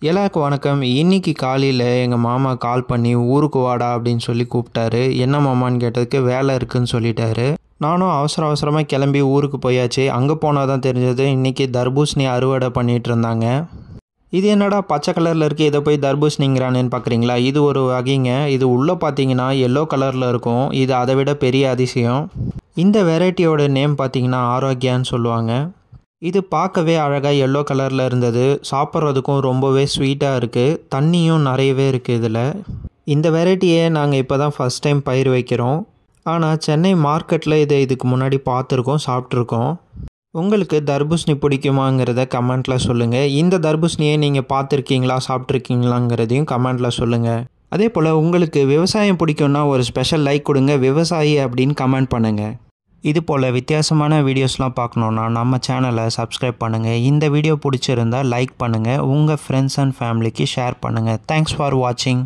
எல்லாருக்கும் வணக்கம். இன்னைக்கு காலையில் எங்கள் மாமா கால் பண்ணி ஊருக்கு வாடா அப்படின்னு சொல்லி கூப்பிட்டாரு. என்ன மாமான்னு கேட்டதுக்கு வேலை இருக்குன்னு சொல்லிட்டாரு. நானும் அவசரமாக கிளம்பி ஊருக்கு போயாச்சு. அங்கே போனால் தான் தெரிஞ்சது இன்றைக்கி தர்பூசணி அறுவடை பண்ணிகிட்டு இருந்தாங்க. இது என்னடா பச்சை கலரில் இருக்குது, இதை போய் தர்பூசணிங்கிறானேன்னு பார்க்குறீங்களா? இது ஒரு வகைங்க. இது உள்ளே பார்த்தீங்கன்னா எல்லோ கலரில் இருக்கும். இது அதை விட பெரிய அதிசயம். இந்த வெரைட்டியோட நேம் பார்த்தீங்கன்னா ஆரோக்கியான்னு சொல்லுவாங்க. இது பார்க்கவே அழகாக எல்லோ கலரில் இருந்தது. சாப்பிட்றதுக்கும் ரொம்பவே ஸ்வீட்டாக இருக்குது. தண்ணியும் நிறையவே இருக்குது இதில். இந்த வெரைட்டியை நாங்கள் இப்போ தான் ஃபஸ்ட் டைம் பயிர் வைக்கிறோம். ஆனால் சென்னை மார்க்கெட்டில் இதுக்கு முன்னாடி பார்த்துருக்கோம், சாப்பிட்ருக்கோம். உங்களுக்கு தர்பூசணி பிடிக்குமாங்கிறத கமெண்ட்டில் சொல்லுங்கள். இந்த தர்பூசணியை நீங்கள் பார்த்துருக்கீங்களா, சாப்பிட்ருக்கீங்களாங்கிறதையும் கமெண்ட்டில் சொல்லுங்கள். அதே போல் உங்களுக்கு விவசாயம் பிடிக்கும்னா ஒரு ஸ்பெஷல் லைக் கொடுங்க, விவசாயி அப்படின்னு கமெண்ட் பண்ணுங்கள். இது போல் வித்தியாசமான வீடியோஸ்லாம் பார்க்கணுன்னா நம்ம சேனலை சப்ஸ்கிரைப் பண்ணுங்கள். இந்த வீடியோ பிடிச்சிருந்தால் லைக் பண்ணுங்கள். உங்கள் ஃப்ரெண்ட்ஸ் அண்ட் ஃபேமிலிக்கு ஷேர் பண்ணுங்கள். தேங்க்ஸ் ஃபார் வாட்சிங்.